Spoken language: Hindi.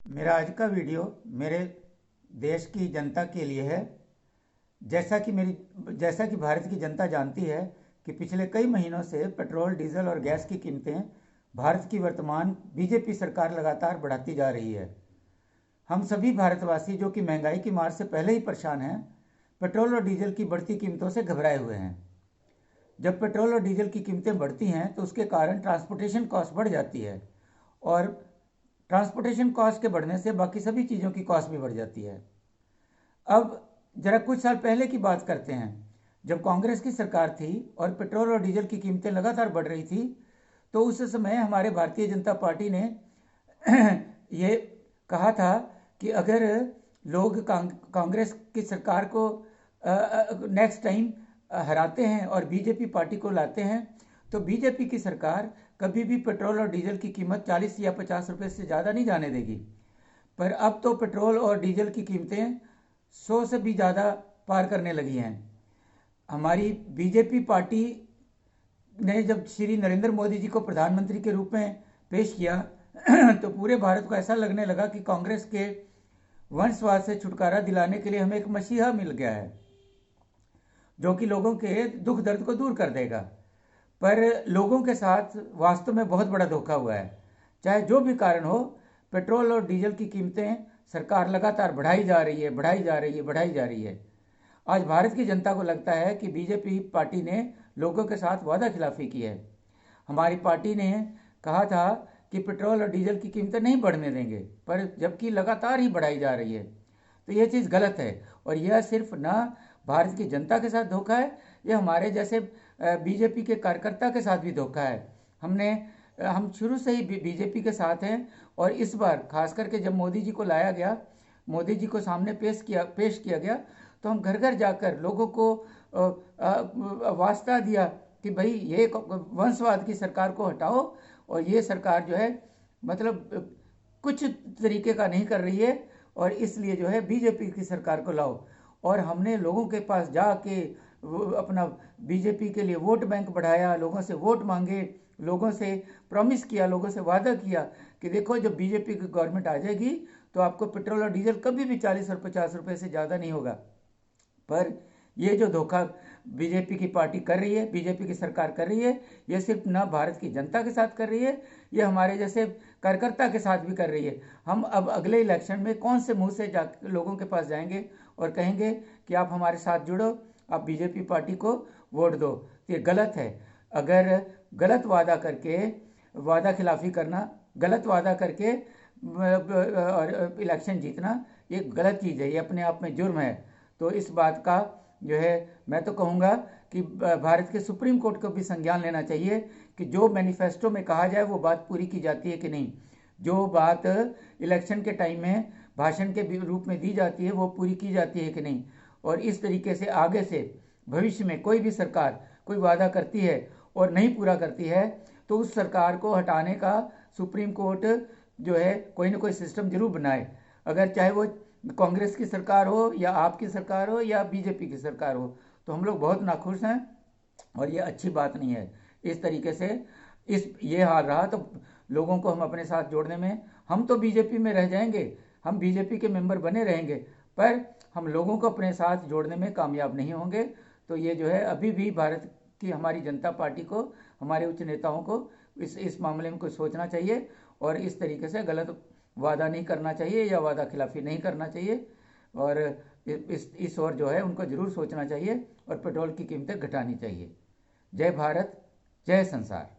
मेरा आज का वीडियो मेरे देश की जनता के लिए है। जैसा कि भारत की जनता जानती है कि पिछले कई महीनों से पेट्रोल, डीजल और गैस की कीमतें भारत की वर्तमान बीजेपी सरकार लगातार बढ़ाती जा रही है। हम सभी भारतवासी जो कि महंगाई की मार से पहले ही परेशान हैं, पेट्रोल और डीजल की बढ़ती कीमतों से घबराए हुए हैं। जब पेट्रोल और डीजल की कीमतें बढ़ती हैं तो उसके कारण ट्रांसपोर्टेशन कॉस्ट बढ़ जाती है, और ट्रांसपोर्टेशन कॉस्ट के बढ़ने से बाकी सभी चीज़ों की कॉस्ट भी बढ़ जाती है। अब जरा कुछ साल पहले की बात करते हैं, जब कांग्रेस की सरकार थी और पेट्रोल और डीजल की कीमतें लगातार बढ़ रही थी, तो उस समय हमारे भारतीय जनता पार्टी ने ये कहा था कि अगर लोग कांग्रेस की सरकार को नेक्स्ट टाइम हराते हैं और बीजेपी पार्टी को लाते हैं, तो बीजेपी की सरकार कभी भी पेट्रोल और डीजल की कीमत 40 या 50 रुपए से ज़्यादा नहीं जाने देगी। पर अब तो पेट्रोल और डीजल की कीमतें 100 से भी ज़्यादा पार करने लगी हैं। हमारी बीजेपी पार्टी ने जब श्री नरेंद्र मोदी जी को प्रधानमंत्री के रूप में पेश किया तो पूरे भारत को ऐसा लगने लगा कि कांग्रेस के वंशवाद से छुटकारा दिलाने के लिए हमें एक मसीहा मिल गया है, जो कि लोगों के दुख दर्द को दूर कर देगा। पर लोगों के साथ वास्तव में बहुत बड़ा धोखा हुआ है। चाहे जो भी कारण हो, पेट्रोल और डीजल की कीमतें सरकार लगातार बढ़ाई जा रही है, बढ़ाई जा रही है, बढ़ाई जा रही है। आज भारत की जनता को लगता है कि बीजेपी पार्टी ने लोगों के साथ वादा खिलाफी की है। हमारी पार्टी ने कहा था कि पेट्रोल और डीजल की कीमतें नहीं बढ़ने देंगे, पर जबकि लगातार ही बढ़ाई जा रही है। तो ये चीज़ गलत है, और यह सिर्फ ना भारत की जनता के साथ धोखा है, यह हमारे जैसे बीजेपी के कार्यकर्ता के साथ भी धोखा है। हम शुरू से ही बीजेपी के साथ हैं, और इस बार खास करके जब मोदी जी को लाया गया, मोदी जी को सामने पेश किया गया, तो हम घर घर जाकर लोगों को वास्ता दिया कि भाई ये वंशवाद की सरकार को हटाओ, और ये सरकार जो है मतलब कुछ तरीके का नहीं कर रही है, और इसलिए जो है बीजेपी की सरकार को लाओ। और हमने लोगों के पास जाके अपना बीजेपी के लिए वोट बैंक बढ़ाया, लोगों से वोट मांगे, लोगों से प्रॉमिस किया, लोगों से वादा किया कि देखो जब बीजेपी की गवर्नमेंट आ जाएगी तो आपको पेट्रोल और डीजल कभी भी 40 और 50 रुपए से ज़्यादा नहीं होगा। पर ये जो धोखा बीजेपी की पार्टी कर रही है, बीजेपी की सरकार कर रही है, ये सिर्फ ना भारत की जनता के साथ कर रही है, ये हमारे जैसे कार्यकर्ता के साथ भी कर रही है। हम अब अगले इलेक्शन में कौन से मुंह से लोगों के पास जाएंगे और कहेंगे कि आप हमारे साथ जुड़ो, आप बीजेपी पार्टी को वोट दो? तो ये गलत है। अगर गलत वादा करके वादा खिलाफी करना, गलत वादा करके और इलेक्शन जीतना, ये गलत चीज़ है, ये अपने आप में जुर्म है। तो इस बात का जो है मैं तो कहूँगा कि भारत के सुप्रीम कोर्ट को भी संज्ञान लेना चाहिए कि जो मैनिफेस्टो में कहा जाए वो बात पूरी की जाती है कि नहीं। जो बात इलेक्शन के टाइम में भाषण के रूप में दी जाती है वो पूरी की जाती है कि नहीं। और इस तरीके से आगे से भविष्य में कोई भी सरकार कोई वादा करती है और नहीं पूरा करती है, तो उस सरकार को हटाने का सुप्रीम कोर्ट जो है कोई ना कोई सिस्टम जरूर बनाए। अगर चाहे वो कांग्रेस की सरकार हो या आपकी सरकार हो या बीजेपी की सरकार हो, तो हम लोग बहुत नाखुश हैं, और ये अच्छी बात नहीं है। इस तरीके से ये हाल रहा तो लोगों को हम अपने साथ जोड़ने में, हम तो बीजेपी में रह जाएंगे, हम बीजेपी के मेंबर बने रहेंगे, पर हम लोगों को अपने साथ जोड़ने में कामयाब नहीं होंगे। तो ये जो है अभी भी भारत की हमारी जनता पार्टी को, हमारे उच्च नेताओं को इस मामले में कुछ सोचना चाहिए, और इस तरीके से गलत वादा नहीं करना चाहिए या वादा खिलाफी नहीं करना चाहिए, और इस ओर जो है उनको जरूर सोचना चाहिए, और पेट्रोल की कीमतें घटानी चाहिए। जय भारत, जय संसार।